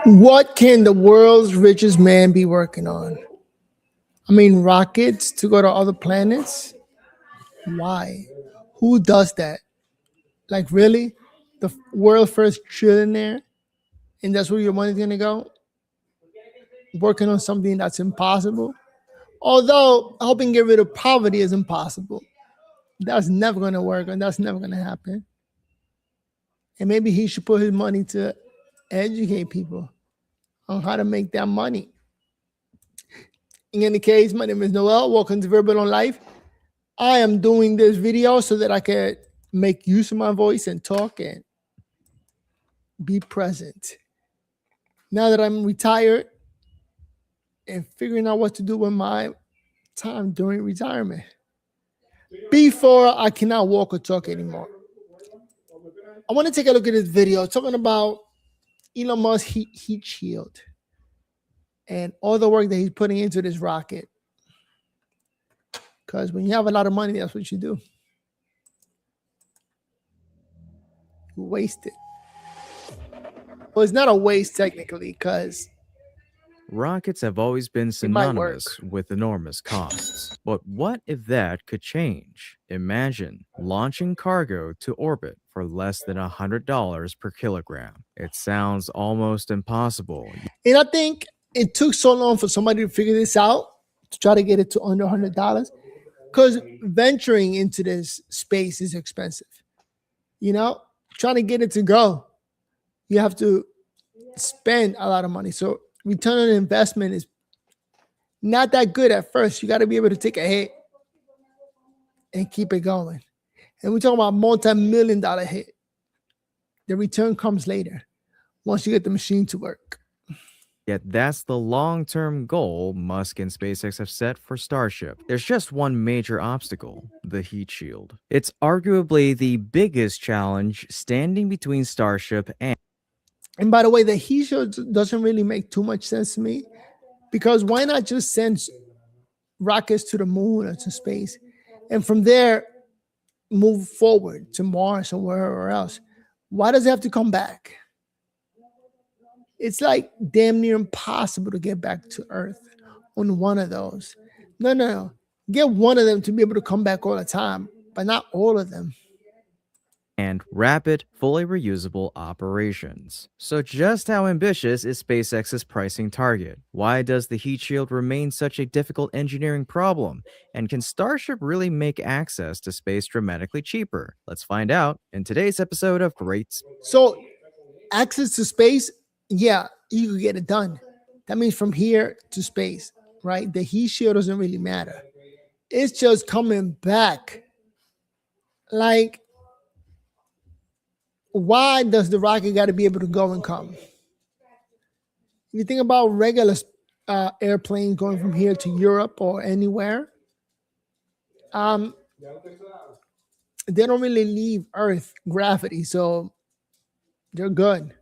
What can the world's richest man be working on? I mean, rockets to go to other planets? Why? Who does that? Like, really? The world first trillionaire? And that's where your money's gonna go? Working on something that's impossible? Although helping get rid of poverty is impossible. That's never gonna work and that's never gonna happen. And maybe he should put his money to educate people on how to make that money. In any case, my name is Noel. Welcome to Verbal on Life. I am doing this video so that I can make use of my voice and talk and be present. Now that I'm retired and figuring out what to do with my time during retirement. Before I cannot walk or talk anymore. I want to take a look at this video talking about Elon Musk's Heatshield and all the work that he's putting into this rocket. Because when you have a lot of money, that's what you do. You waste it. Well, it's not a waste technically, because rockets have always been synonymous with enormous costs. But what if that could change? Imagine launching cargo to orbit for less than $100 per kilogram. It sounds almost impossible. And I think it took so long for somebody to figure this out, to try to get it to under $100, because venturing into this space is expensive. You know, trying to get it to go, you have to spend a lot of money. So return on investment is not that good at first. You got to be able to take a hit and keep it going. And we're talking about multi-million-dollar hit. The return comes later, once you get the machine to work. Yet that's the long-term goal Musk and SpaceX have set for Starship. There's just one major obstacle, the heat shield. It's arguably the biggest challenge standing between Starship and... And by the way, the heat shield doesn't really make too much sense to me, because why not just send rockets to the moon or to space and from there move forward to Mars or wherever else? Why does it have to come back? It's like damn near impossible to get back to Earth on one of those. No. Get one of them to be able to come back all the time, but not all of them. And rapid, fully reusable operations. So just how ambitious is SpaceX's pricing target? Why does the heat shield remain such a difficult engineering problem? And can Starship really make access to space dramatically cheaper? Let's find out in today's episode of Great Space. So access to space, yeah, you could get it done. That means from here to space, right? The heat shield doesn't really matter. It's just coming back. Like, why does the rocket got to be able to go and come? If you think about regular airplanes going from here to Europe or anywhere, they don't really leave Earth gravity, so they're good.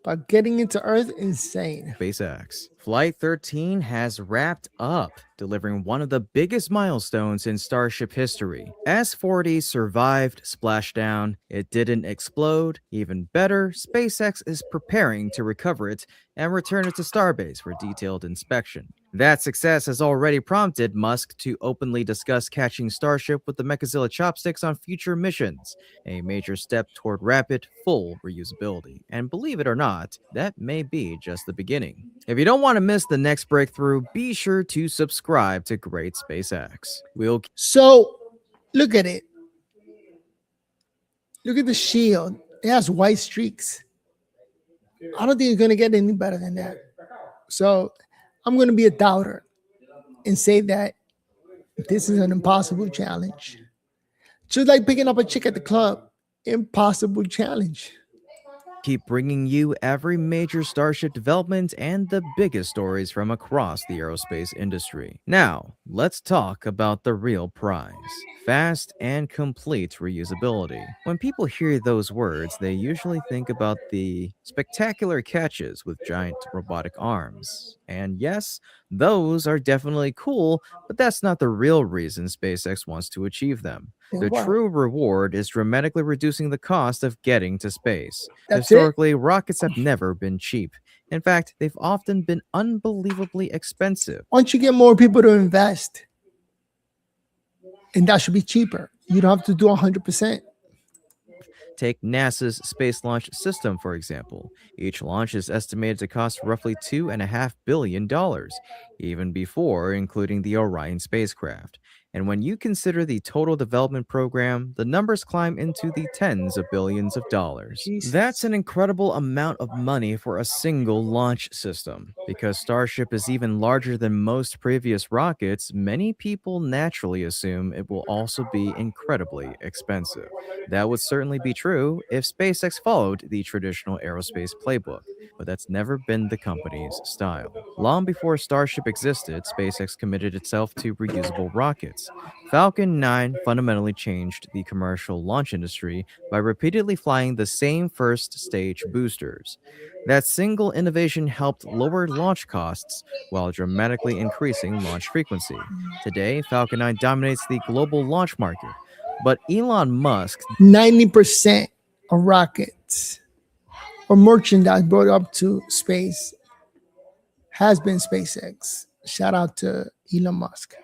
But getting into Earth, insane. SpaceX. Flight 13 has wrapped up, delivering one of the biggest milestones in Starship history. S-40 survived splashdown. It didn't explode. Even better, SpaceX is preparing to recover it and return it to Starbase for detailed inspection. That success has already prompted Musk to openly discuss catching Starship with the Mechazilla chopsticks on future missions, a major step toward rapid, full reusability. And believe it or not, that may be just the beginning. If you don't want to miss the next breakthrough, be sure to subscribe to Great SpaceX. So, look at it. Look at the shield. It has white streaks. I don't think it's going to get any better than that. So, I'm going to be a doubter and say that this is an impossible challenge. Just like picking up a chick at the club. Impossible challenge. Keep bringing you every major Starship development and the biggest stories from across the aerospace industry. Now, let's talk about the real prize. Fast and complete reusability. When people hear those words, they usually think about the spectacular catches with giant robotic arms. And yes, those are definitely cool, but that's not the real reason SpaceX wants to achieve them. The Then what? true reward is dramatically reducing the cost of getting to space. That's it? Historically, rockets have never been cheap. In fact, they've often been unbelievably expensive. Once you get more people to invest, and that should be cheaper. You don't have to do 100%. Take NASA's Space Launch System, for example. Each launch is estimated to cost roughly $2.5 billion, even before including the Orion spacecraft. And when you consider the total development program, the numbers climb into the tens of billions of dollars. Jesus. That's an incredible amount of money for a single launch system. Because Starship is even larger than most previous rockets, many people naturally assume it will also be incredibly expensive. That would certainly be true if SpaceX followed the traditional aerospace playbook, but that's never been the company's style. Long before Starship existed, SpaceX committed itself to reusable rockets. Falcon 9 fundamentally changed the commercial launch industry by repeatedly flying the same first stage boosters. That single innovation helped lower launch costs while dramatically increasing launch frequency. Today, Falcon 9 dominates the global launch market. But Elon Musk 90% of rockets or merchandise brought up to space has been SpaceX. Shout out to Elon Musk.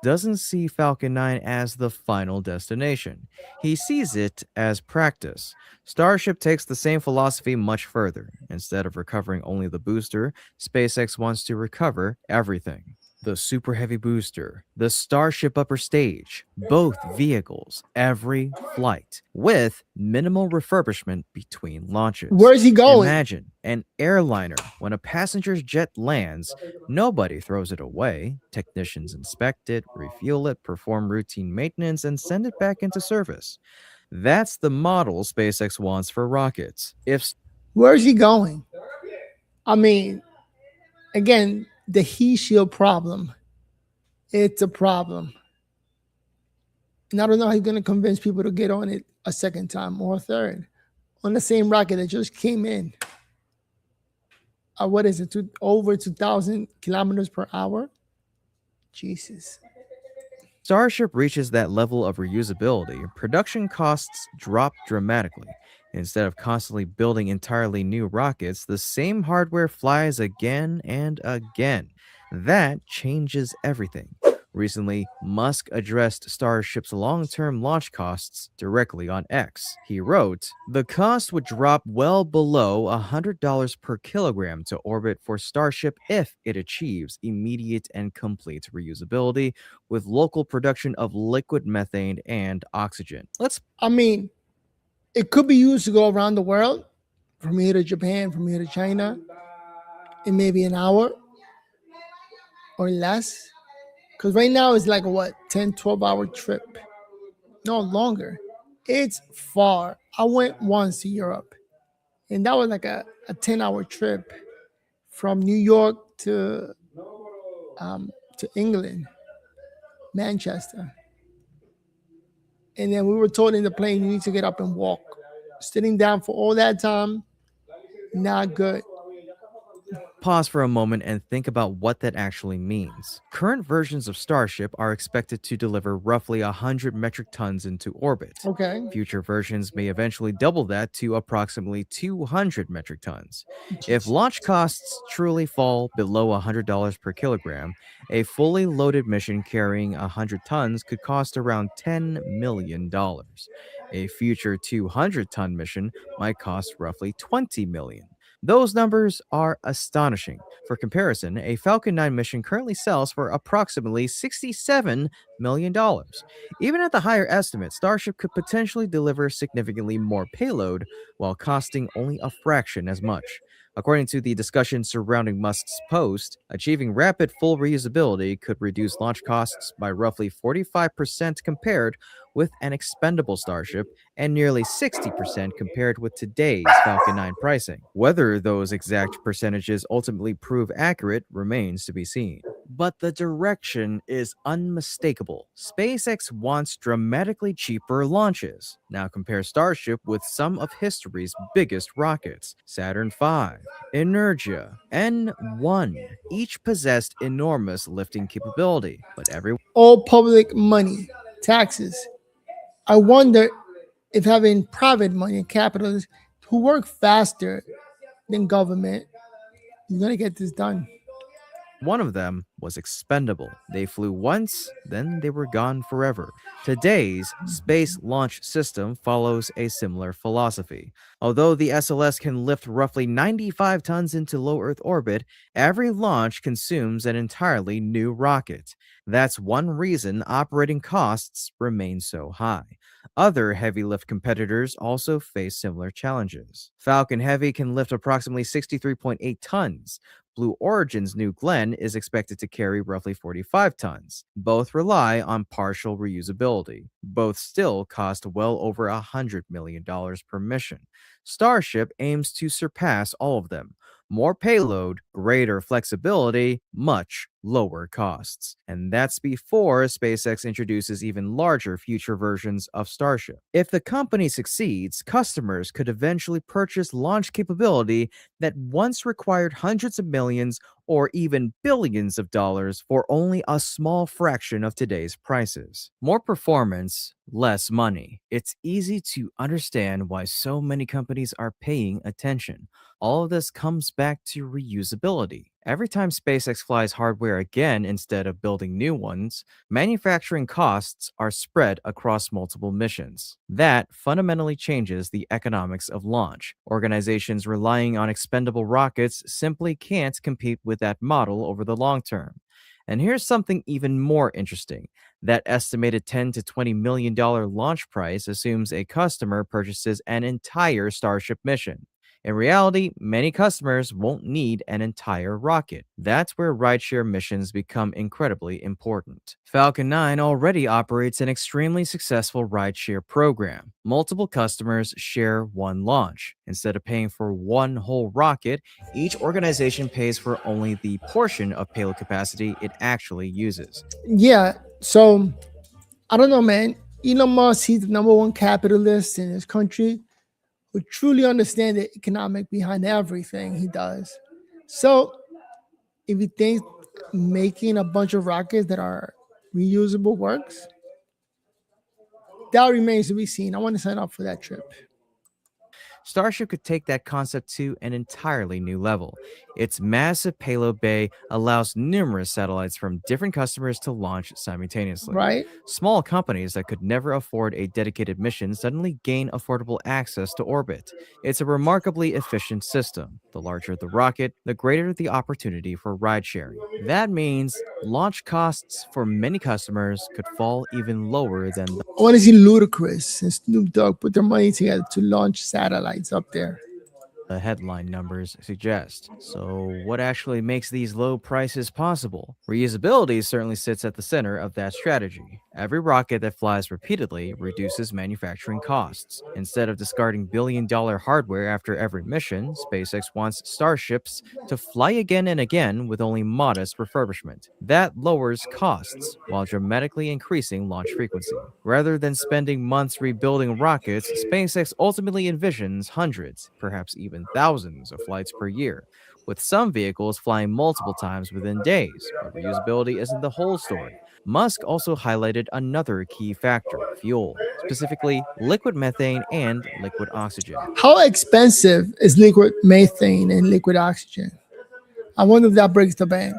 doesn't see Falcon 9 as the final destination. He sees it as practice. Starship takes the same philosophy much further. Instead of recovering only the booster, SpaceX wants to recover everything. The Super Heavy booster, the Starship upper stage, both vehicles, every flight, with minimal refurbishment between launches. Where's he going? Imagine an airliner. When a passenger's jet lands, nobody throws it away. Technicians inspect it, refuel it, perform routine maintenance, and send it back into service. That's the model SpaceX wants for rockets. If Where's he going? I mean, again, the Heatshield problem. It's a problem. And I don't know how he's going to convince people to get on it a second time or a third on the same rocket that just came in. What is it? Over 2,000 kilometers per hour? Jesus. Starship reaches that level of reusability, production costs drop dramatically. Instead of constantly building entirely new rockets, the same hardware flies again and again. That changes everything. Recently, Musk addressed Starship's long term launch costs directly on X. He wrote, "The cost would drop well below $100 per kilogram to orbit for Starship if it achieves immediate and complete reusability with local production of liquid methane and oxygen." I mean, it could be used to go around the world from here to Japan, from here to China in maybe an hour or less. Because right now it's like a what, 10, 12-hour trip. No, longer. It's far. I went once to Europe, and that was like a 10-hour trip from New York to England, Manchester. And then we were told in the plane, you need to get up and walk. Sitting down for all that time, not good. Pause for a moment and think about what that actually means. Current versions of Starship are expected to deliver roughly 100 metric tons into orbit. Okay. Future versions may eventually double that to approximately 200 metric tons. If launch costs truly fall below $100 per kilogram, a fully loaded mission carrying 100 tons could cost around $10 million. A future 200-ton mission might cost roughly $20 million. Those numbers are astonishing. For comparison, a Falcon 9 mission currently sells for approximately $67 million. Even at the higher estimate, Starship could potentially deliver significantly more payload while costing only a fraction as much. According to the discussion surrounding Musk's post, achieving rapid full reusability could reduce launch costs by roughly 45% compared with an expendable Starship and nearly 60% compared with today's Falcon 9 pricing. Whether those exact percentages ultimately prove accurate remains to be seen. But the direction is unmistakable. SpaceX wants dramatically cheaper launches. Now compare Starship with some of history's biggest rockets: Saturn V, Energia, N1. Each possessed enormous lifting capability, but every All public money, taxes. I wonder if having private money and capitalists who work faster than government is going to get this done. One of them was expendable. They flew once, then they were gone forever. Today's Space Launch System follows a similar philosophy. Although the SLS can lift roughly 95 tons into low Earth orbit, every launch consumes an entirely new rocket. That's one reason operating costs remain so high. Other heavy lift competitors also face similar challenges. Falcon Heavy can lift approximately 63.8 tons. Blue Origin's New Glenn is expected to carry roughly 45 tons. Both rely on partial reusability. Both still cost well over $100 million per mission. Starship aims to surpass all of them. More payload, greater flexibility, much lower costs. And that's before SpaceX introduces even larger future versions of Starship. If the company succeeds, customers could eventually purchase launch capability that once required hundreds of millions or even billions of dollars for only a small fraction of today's prices. More performance, less money. It's easy to understand why so many companies are paying attention. All of this comes back to reusability. Every time SpaceX flies hardware again instead of building new ones, manufacturing costs are spread across multiple missions. That fundamentally changes the economics of launch. Organizations relying on expendable rockets simply can't compete with that model over the long term. And here's something even more interesting. That estimated $10 to $20 million launch price assumes a customer purchases an entire Starship mission. In reality, many customers won't need an entire rocket. That's where rideshare missions become incredibly important. Falcon 9 already operates an extremely successful rideshare program. Multiple customers share one launch. Instead of paying for one whole rocket, each organization pays for only the portion of payload capacity it actually uses. Yeah, so I don't know, man. Elon Musk, he's the number one capitalist in his country who truly understand the economic behind everything he does. So if he thinks making a bunch of rockets that are reusable works, that remains to be seen. I want to sign up for that trip. Starship could take that concept to an entirely new level. Its massive payload bay allows numerous satellites from different customers to launch simultaneously. Right? Small companies that could never afford a dedicated mission suddenly gain affordable access to orbit. It's a remarkably efficient system. The larger the rocket, the greater the opportunity for ride sharing. That means launch costs for many customers could fall even lower than I want to see Ludacris and Snoop Dogg put their money together to launch satellites up there. the headline numbers suggest. So, what actually makes these low prices possible? Reusability certainly sits at the center of that strategy. Every rocket that flies repeatedly reduces manufacturing costs. Instead of discarding billion-dollar hardware after every mission, SpaceX wants Starships to fly again and again with only modest refurbishment. That lowers costs while dramatically increasing launch frequency. Rather than spending months rebuilding rockets, SpaceX ultimately envisions hundreds, perhaps even thousands, of flights per year, with some vehicles flying multiple times within days. But reusability isn't the whole story. Musk also highlighted another key factor: fuel, specifically liquid methane and liquid oxygen. How expensive is liquid methane and liquid oxygen? I wonder if that breaks the bank.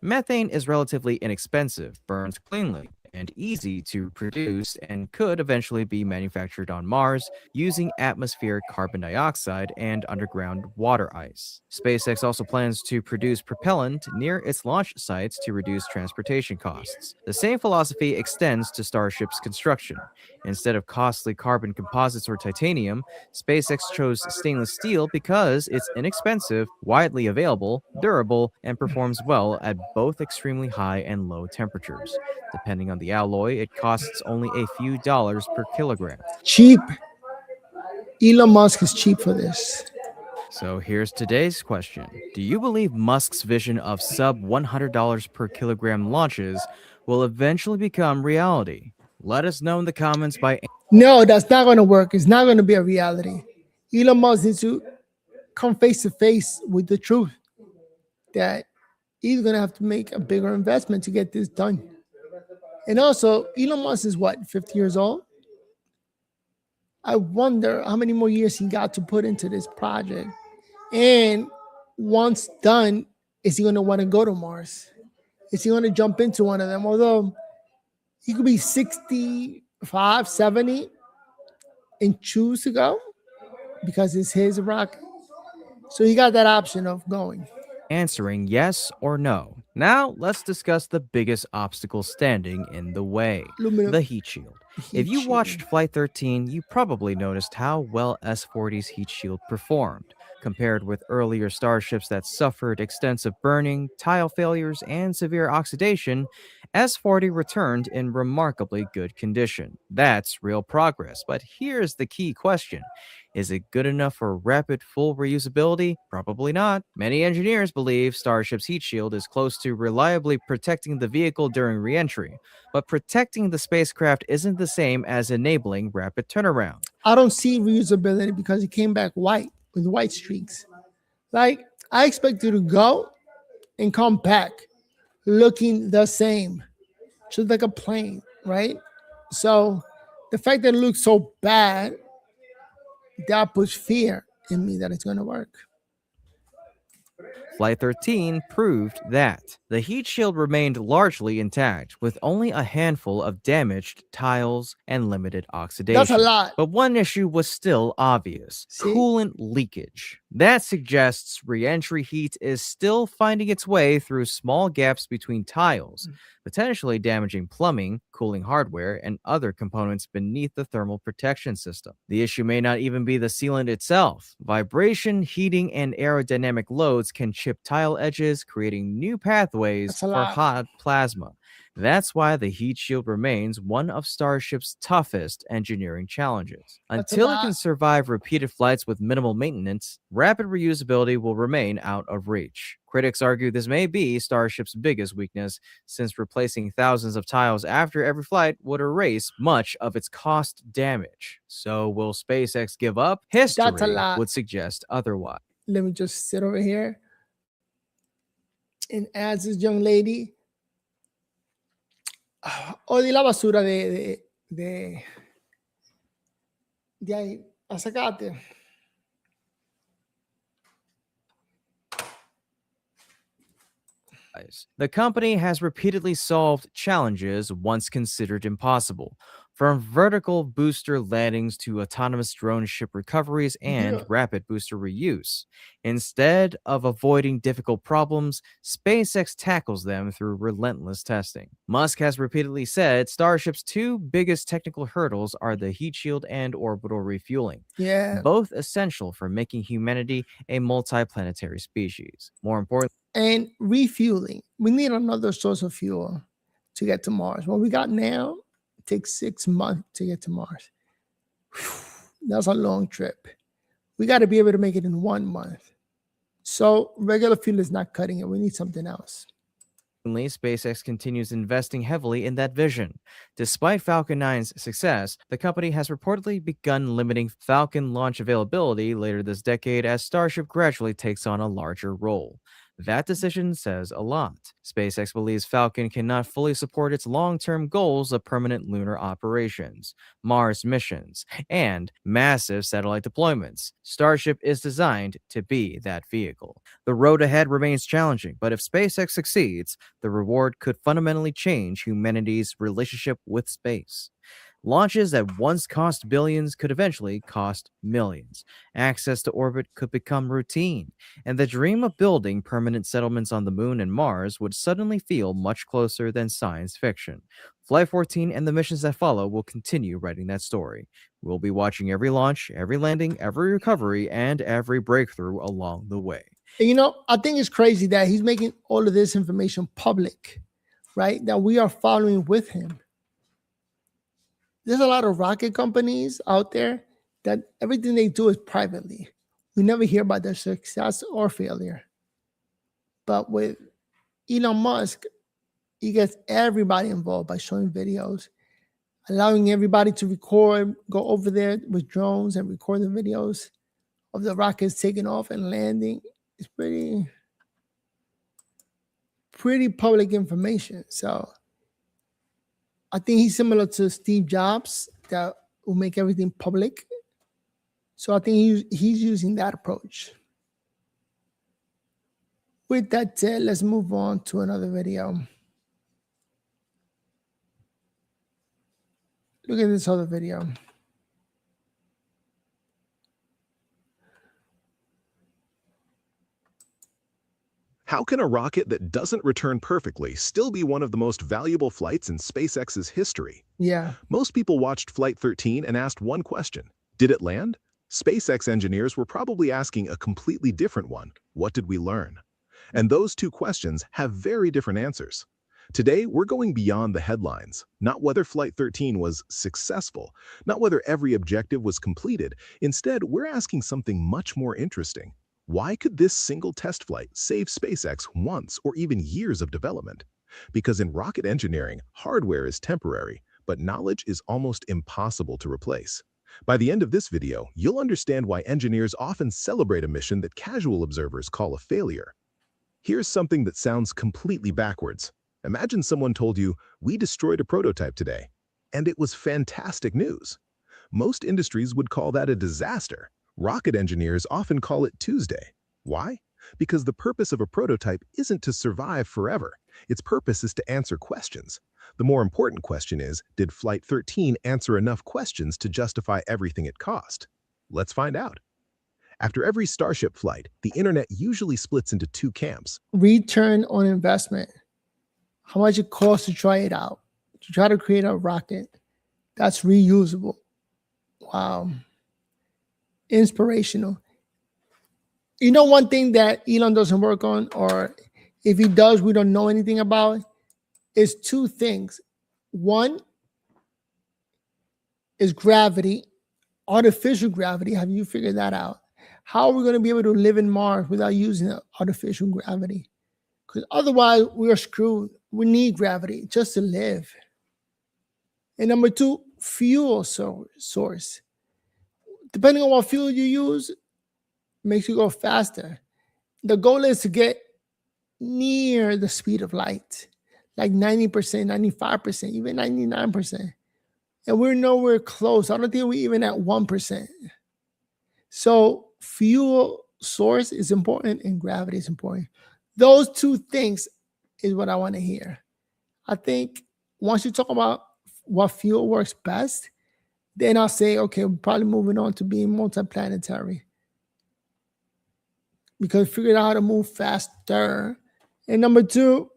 Methane is relatively inexpensive, burns cleanly, and easy to produce, and could eventually be manufactured on Mars using atmospheric carbon dioxide and underground water ice. SpaceX also plans to produce propellant near its launch sites to reduce transportation costs. The same philosophy extends to Starship's construction. Instead of costly carbon composites or titanium, SpaceX chose stainless steel because it's inexpensive, widely available, durable, and performs well at both extremely high and low temperatures. Depending on the alloy, it costs only a few dollars per kilogram. Cheap. Elon Musk is cheap for this. So here's today's question: do you believe Musk's vision of sub $100 per kilogram launches will eventually become reality? Let us know in the comments by No, that's not going to work. It's not going to be a reality. Elon Musk needs to come face to face with the truth that he's going to have to make a bigger investment to get this done. And also, Elon Musk is what, 50 years old? I wonder how many more years he got to put into this project. And once done, is he going to want to go to Mars? Is he going to jump into one of them? Although he could be 65, 70 and choose to go because it's his rocket. So he got that option of going. Answering yes or no. Now, let's discuss the biggest obstacle standing in the way: Aluminum the heat shield. If heat you shield. watched Flight 13, you probably noticed how well S-40's heat shield performed. Compared with earlier starships that suffered extensive burning, tile failures, and severe oxidation, S-40 returned in remarkably good condition. That's real progress, but here's the key question: is it good enough for rapid full reusability? Probably not. Many engineers believe Starship's heat shield is close to reliably protecting the vehicle during reentry, but protecting the spacecraft isn't the same as enabling rapid turnaround. I don't see reusability because he came back white with white streaks. Like, I expect you to go and come back looking the same, just like a plane, right? So the fact that it looks so bad, that puts fear in me that it's going to work. Flight 13 proved that. The heat shield remained largely intact, with only a handful of damaged tiles and limited That's a oxidation. lot. But one issue was still obvious: See? coolant leakage. That suggests re-entry heat is still finding its way through small gaps between tiles, potentially damaging plumbing, cooling hardware, and other components beneath the thermal protection system. The issue may not even be the sealant itself. Vibration, heating, and aerodynamic loads can chip tile edges, creating new pathways That's a for lot. hot plasma. That's why the heat shield remains one of Starship's toughest engineering challenges. That's a Until it lot. can survive repeated flights with minimal maintenance, rapid reusability will remain out of reach. Critics argue this may be Starship's biggest weakness, since replacing thousands of tiles after every flight would erase much of its cost damage. So, will SpaceX give up? That's a History lot. would suggest otherwise. Let me just sit over here and ask this young lady, oye la basura de ahí, a sacate. The company has repeatedly solved challenges once considered impossible, from vertical booster landings to autonomous drone ship recoveries and Yeah. rapid booster reuse. Instead of avoiding difficult problems, SpaceX tackles them through relentless testing. Musk has repeatedly said Starship's two biggest technical hurdles are the heat shield and orbital refueling, Yeah. both essential for making humanity a multiplanetary species. More importantly, And refueling. We need another source of fuel to get to Mars. What we got now takes 6 months to get to Mars. That's a long trip. We got to be able to make it in 1 month. So regular fuel is not cutting it. We need something else. SpaceX continues investing heavily in that vision. Despite Falcon 9's success, the company has reportedly begun limiting Falcon launch availability later this decade as Starship gradually takes on a larger role. That decision says a lot. SpaceX believes Falcon cannot fully support its long term goals of permanent lunar operations, Mars missions, and massive satellite deployments. Starship is designed to be that vehicle. The road ahead remains challenging, but if SpaceX succeeds, the reward could fundamentally change humanity's relationship with space. Launches that once cost billions could eventually cost millions. Access to orbit could become routine, and the dream of building permanent settlements on the moon and Mars would suddenly feel much closer than science fiction. Flight 14 and the missions that follow will continue writing that story. We'll be watching every launch, every landing, every recovery, and every breakthrough along the way. And I think it's crazy that he's making all of this information public, right? That we are following with him. There's a lot of rocket companies out there that everything they do is privately. We never hear about their success or failure. But with Elon Musk, he gets everybody involved by showing videos, allowing everybody to record, go over there with drones and record the videos of the rockets taking off and landing. It's pretty public information. So I think he's similar to Steve Jobs that will make everything public So I think he's using that approach. With that said, let's move on to another video. Look at this other video. How can a rocket that doesn't return perfectly still be one of the most valuable flights in SpaceX's history? Yeah. Most people watched Flight 13 and asked one question: did it land? SpaceX engineers were probably asking a completely different one: what did we learn? And those two questions have very different answers. Today, we're going beyond the headlines, not whether Flight 13 was successful, not whether every objective was completed. Instead, we're asking something much more interesting. Why could this single test flight save SpaceX months or even years of development? Because in rocket engineering, hardware is temporary, but knowledge is almost impossible to replace. By the end of this video, you'll understand why engineers often celebrate a mission that casual observers call a failure. Here's something that sounds completely backwards. Imagine someone told you, "We destroyed a prototype today," and it was fantastic news. Most industries would call that a disaster. Rocket engineers often call it Tuesday. Why? Because the purpose of a prototype isn't to survive forever. Its purpose is to answer questions. The more important question is, did Flight 13 answer enough questions to justify everything it cost? Let's find out. After every Starship flight, the internet usually splits into two camps. Return on investment. How much it costs to try it out, to try to create a rocket that's reusable. Wow. Inspirational. You know, one thing that Elon doesn't work on, or if he does, we don't know anything about, is two things. One is gravity, artificial gravity. Have you figured that out? How are we going to be able to live in Mars without using artificial gravity? Because otherwise, we are screwed. We need gravity just to live. And number two, fuel source. Depending on what fuel you use, makes you go faster. The goal is to get near the speed of light, like 90%, 95%, even 99%. And we're nowhere close. I don't think we're even at 1%. So fuel source is important and gravity is important. Those two things is what I want to hear. I think once you talk about what fuel works best, then I'll say, okay, we're probably moving on to being multiplanetary. Because we figured out how to move faster. And number two,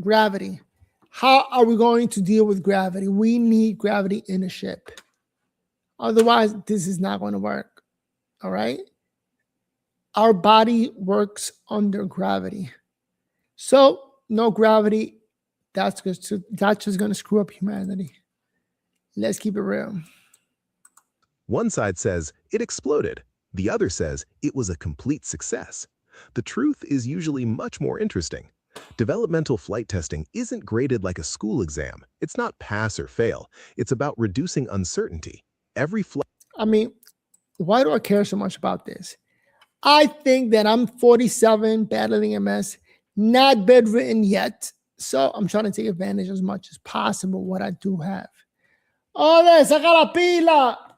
gravity. How are we going to deal with gravity? We need gravity in a ship. Otherwise, this is not going to work. All right? Our body works under gravity. So, no gravity, that's just going to screw up humanity. Let's keep it real. One side says it exploded. The other says it was a complete success. The truth is usually much more interesting. Developmental flight testing isn't graded like a school exam. It's not pass or fail. It's about reducing uncertainty. Every flight. I mean, why do I care so much about this? I think that I'm 47, battling MS, not bedridden yet. So I'm trying to take advantage as much as possible what I do have. Ole, saca la pila!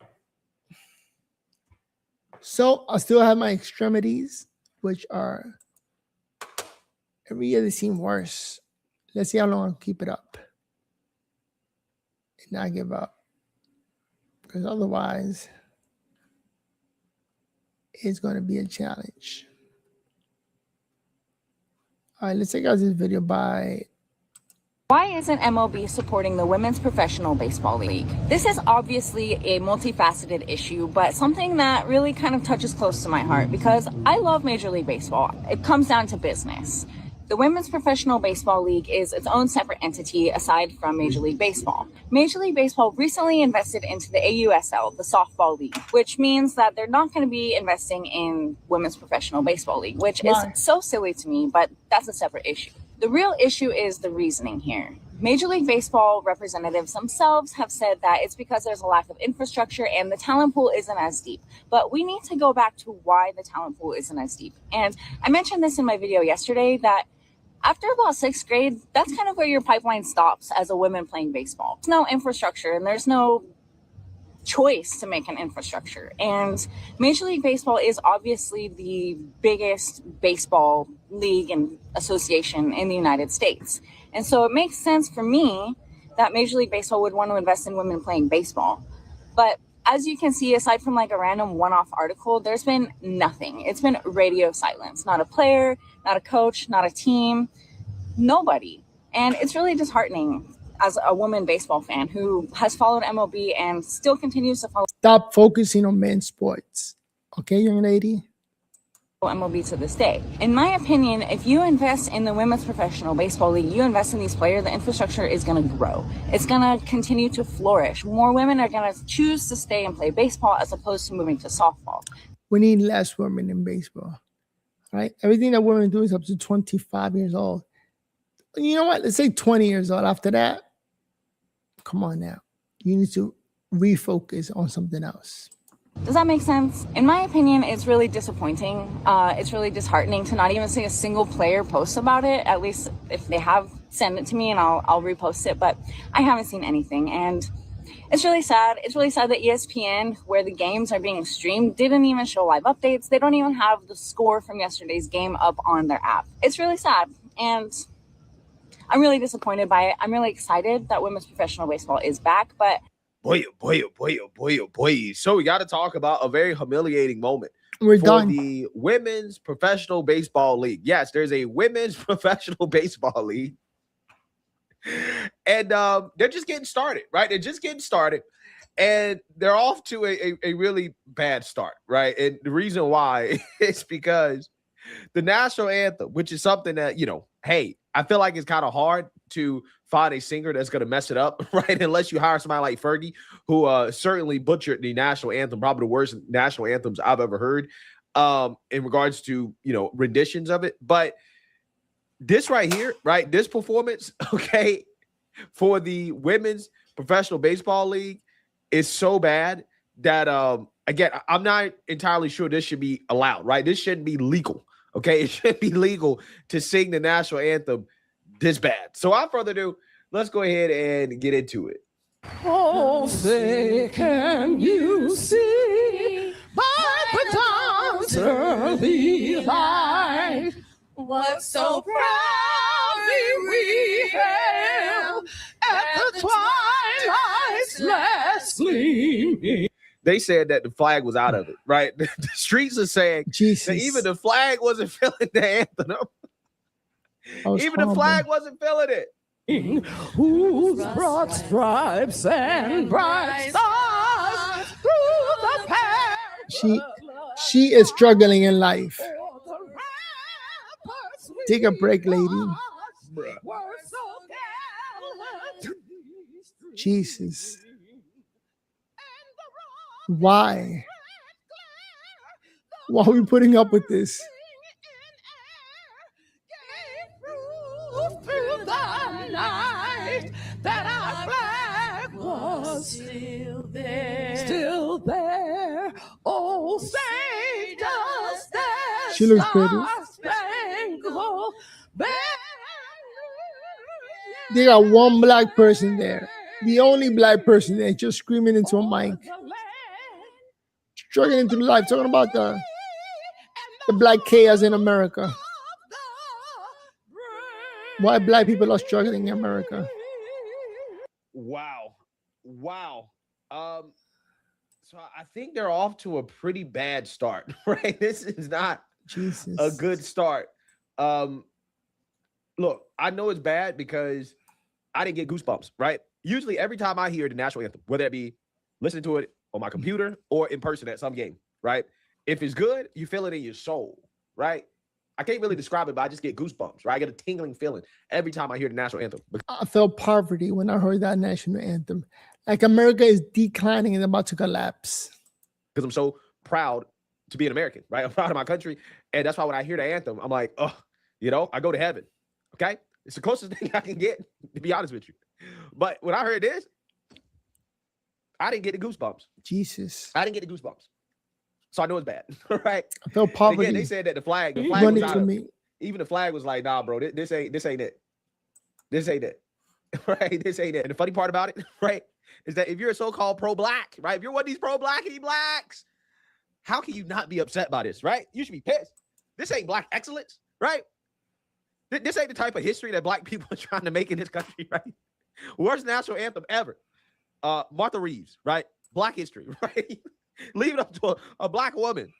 So I still have my extremities, which are every year they seem worse. Let's see how long I'll keep it up and not give up. Because otherwise, it's going to be a challenge. All right, let's check out this video by... Why isn't MLB supporting the Women's Professional Baseball League? This is obviously a multifaceted issue, but something that really kind of touches close to my heart because I love Major League Baseball. It comes down to business. The Women's Professional Baseball League is its own separate entity aside from Major League Baseball. Major League Baseball recently invested into the AUSL, the softball league, which means that they're not going to be investing in Women's Professional Baseball League, which is so silly to me, but that's a separate issue. The real issue is the reasoning here. Major League Baseball representatives themselves have said that it's because there's a lack of infrastructure and the talent pool isn't as deep. But we need to go back to why the talent pool isn't as deep. And I mentioned this in my video yesterday that after about 6th grade, that's kind of where your pipeline stops as a woman playing baseball. There's no infrastructure and there's no choice to make an infrastructure. And Major League Baseball is obviously the biggest baseball league and association in the United States. And so it makes sense for me that Major League Baseball would want to invest in women playing baseball. But as you can see, aside from like a random one-off article, there's been nothing. It's been radio silence. Not a player, not a coach, not a team, nobody. And it's really disheartening as a woman baseball fan who has followed MLB and still continues to follow Stop focusing on men's sports. Okay, young lady? MLB to this day. In my opinion, if you invest in the Women's Professional Baseball League, you invest in these players, the infrastructure is going to grow. It's going to continue to flourish. More women are going to choose to stay and play baseball as opposed to moving to softball. We need less women in baseball. Right? Everything that women do is up to 25 years old. You know what? Let's say 20 years old. After that, come on now. You need to refocus on something else. Does that make sense? In my opinion, it's really disappointing. It's really disheartening to not even see a single player post about it. At least if they have, send it to me and I'll repost it. But I haven't seen anything. And it's really sad. It's really sad that ESPN, where the games are being streamed, didn't even show live updates. They don't even have the score from yesterday's game up on their app. It's really sad. And I'm really disappointed by it. I'm really excited that women's professional baseball is back, but boy. So we got to talk about a very humiliating moment We're for done. the Women's Professional Baseball League. Yes, there's a Women's Professional Baseball League. And they're just getting started, right? They're just getting started. And they're off to a really bad start, right? And the reason why is because the national anthem, which is something that, hey, I feel like it's kind of hard to find a singer that's going to mess it up, right? Unless you hire somebody like Fergie, who certainly butchered the national anthem, probably the worst national anthems I've ever heard in regards to, renditions of it. But this right here, right, this performance, okay, for the Women's Professional Baseball League is so bad that, again, I'm not entirely sure this should be allowed, right? This shouldn't be legal. Okay, it should be legal to sing the national anthem this bad. So without further ado, let's go ahead and get into it. Oh, say, can you see by the dawn's early light what so proudly we hailed at the twilight's last gleaming? They said that the flag was out of it, right? The streets are saying Jesus. that even the flag wasn't feeling the anthem. Even the flag wasn't feeling it. Whose broad stripes and bright stars through the past. She is struggling in life. Take a break, lady. Jesus. Why? Why are we putting up with this? Through the night that our flag was still there. Oh, say does that She looks pretty. Star-Spangled Banner. They got one black person there. The only black person there just screaming into a mic. Struggling through life, talking about the black chaos in America. Why black people are struggling in America. Wow. So I think they're off to a pretty bad start, right? This is not Jesus. a good start. Look, I know it's bad because I didn't get goosebumps, right? Usually every time I hear the national anthem, whether it be listening to it on my computer or in person at some game, right? If it's good, you feel it in your soul, right? I can't really describe it, but I just get goosebumps, right? I get a tingling feeling every time I hear the national anthem. I felt poverty when I heard that national anthem. Like America is declining and about to collapse. Because I'm so proud to be an American, right? I'm proud of my country. And that's why when I hear the anthem, I'm like, oh, I go to heaven, okay? It's the closest thing I can get, to be honest with you. But when I heard this, I didn't get the goosebumps. Jesus. I didn't get the goosebumps. So I know it's bad, right? I felt poverty. Again, they said that the flag running was out to of me. it. Even the flag was like, nah, bro, this ain't it. This ain't it. right? This ain't it. And the funny part about it, right, is that if you're a so-called pro-black, right, if you're one of these pro-blackity blacks, how can you not be upset by this, right? You should be pissed. This ain't black excellence, right? This ain't the type of history that black people are trying to make in this country, right? Worst national anthem ever. Martha Reeves, right? Black history, right? Leave it up to a black woman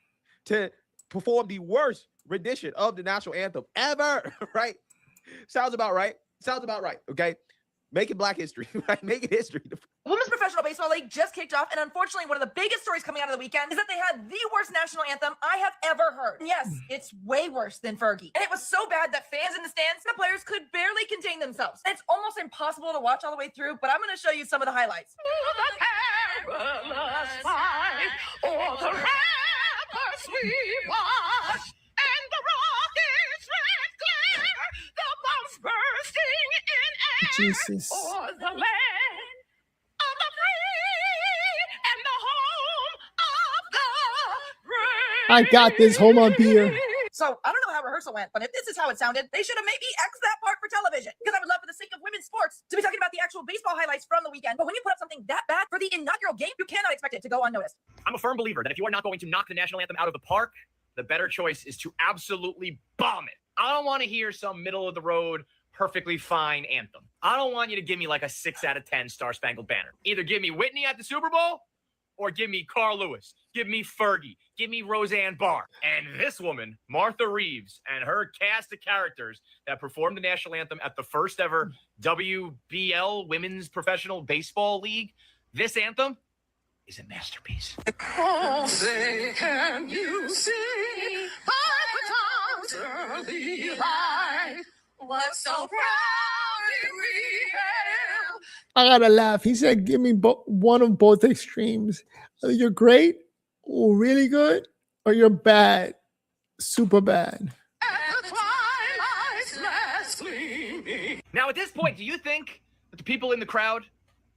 to perform the worst rendition of the national anthem ever, right? Sounds about right. Sounds about right, okay? Make it black history, right? Make it history. Women's Professional Baseball League just kicked off, and unfortunately, one of the biggest stories coming out of the weekend is that they had the worst national anthem I have ever heard. Yes, it's way worse than Fergie. And it was so bad that fans in the stands and the players could barely contain themselves. It's almost impossible to watch all the way through, but I'm going to show you some of the highlights. The perilous fight, or the ramparts we watch, and the rockets red glare, the bombs bursting in air, Jesus. for the land of the free and the home of the brave. I got this. Hold on, beer. So, I don't know how rehearsal went, but if this is how it sounded, they should have maybe X'd that part for television. Because I would love, for the sake of women's sports, to be talking about the actual baseball highlights from the weekend. But when you put up something that bad for the inaugural game, you cannot expect it to go unnoticed. I'm a firm believer that if you are not going to knock the national anthem out of the park, the better choice is to absolutely bomb it. I don't want to hear some middle of the road, perfectly fine anthem. I don't want you to give me like a 6 out of 10 Star Spangled Banner. Either give me Whitney at the Super Bowl or give me Carl Lewis, give me Fergie, give me Roseanne Barr. And this woman, Martha Reeves, and her cast of characters that performed the national anthem at the first ever WBL, Women's Professional Baseball League, this anthem is a masterpiece. Oh, say, can you see by the dawn's early light what so proudly we hailed? I gotta laugh. He said, "Give me one of both extremes. Either you're great, or really good, or you're bad, super bad." At the twilight's last gleaming. Now, at this point, do you think that the people in the crowd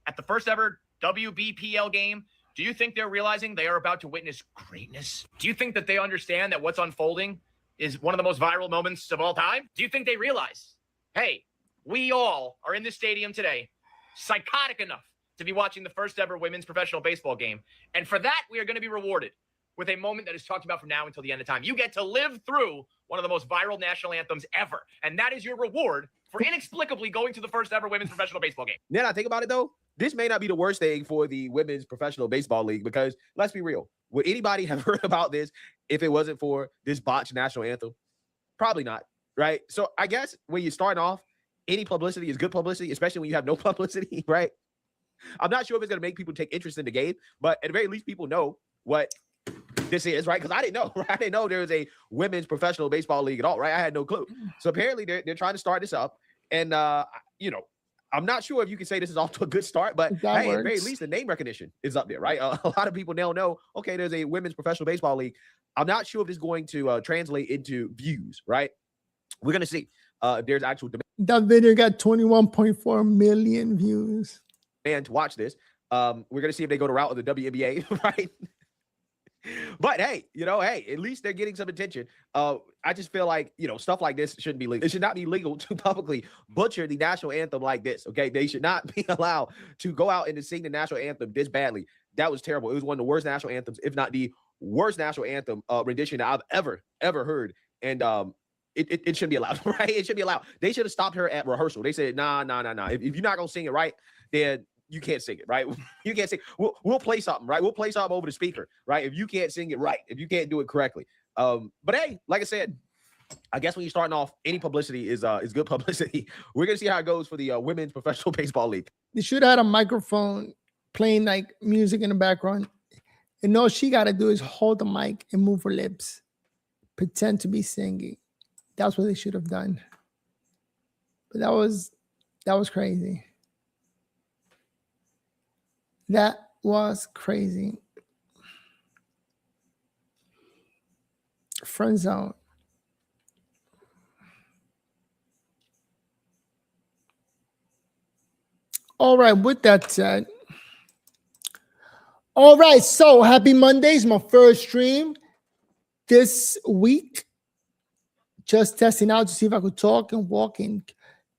at the first ever WBPL game, do you think they're realizing they are about to witness greatness? Do you think that they understand that what's unfolding is one of the most viral moments of all time? Do you think they realize, hey, we all are in this stadium today, psychotic enough to be watching the first ever women's professional baseball game. And for that, we are going to be rewarded with a moment that is talked about from now until the end of time. You get to live through one of the most viral national anthems ever. And that is your reward for inexplicably going to the first ever women's professional baseball game. Then I think about it, though, this may not be the worst thing for the Women's Professional Baseball League, because let's be real. Would anybody have heard about this if it wasn't for this botched national anthem? Probably not, right? So I guess when you're starting off, any publicity is good publicity, especially when you have no publicity, right? I'm not sure if it's going to make people take interest in the game, but at the very least, people know what this is, right? Because I didn't know, right? I didn't know there was a Women's Professional Baseball League at all, right? I had no clue. So apparently they're trying to start this up. And, I'm not sure if you can say this is off to a good start, but hey, at the very least, the name recognition is up there, right? A lot of people now know, okay, there's a Women's Professional Baseball League. I'm not sure if this is going to translate into views, right? We're going to see if there's actual demand. That video got 21.4 million views. And to watch this, we're going to see if they go the route of the WNBA, right? But hey, at least they're getting some attention. I just feel like, stuff like this shouldn't be legal. It should not be legal to publicly butcher the national anthem like this, okay? They should not be allowed to go out and to sing the national anthem this badly. That was terrible. It was one of the worst national anthems, if not the worst national anthem rendition that I've ever heard. And it shouldn't be allowed, right? It should be allowed. They should have stopped her at rehearsal. They said, nah. If you're not going to sing it right, then you can't sing it, right? You can't sing. We'll play something, right? We'll play something over the speaker, right? If you can't sing it right, if you can't do it correctly. But hey, like I said, I guess when you're starting off, any publicity is good publicity. We're gonna see how it goes for the Women's Professional Baseball League. They should have had a microphone playing like music in the background. And all she got to do is hold the mic and move her lips, pretend to be singing. That's what they should have done. But that was crazy. That was crazy. Friend zone. All right, with that said, all right, so happy Mondays, my first stream this week. Just testing out to see if I could talk and walk and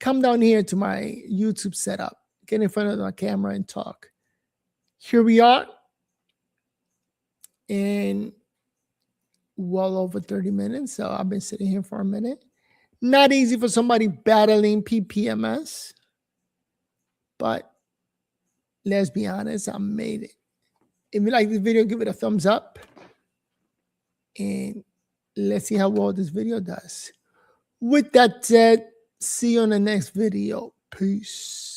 come down here to my YouTube setup, get in front of my camera and talk. Here we are in well over 30 minutes. So I've been sitting here for a minute. Not easy for somebody battling PPMS, but let's be honest, I made it. If you like this video, give it a thumbs up. And let's see how well this video does. With that said, see you on the next video. Peace.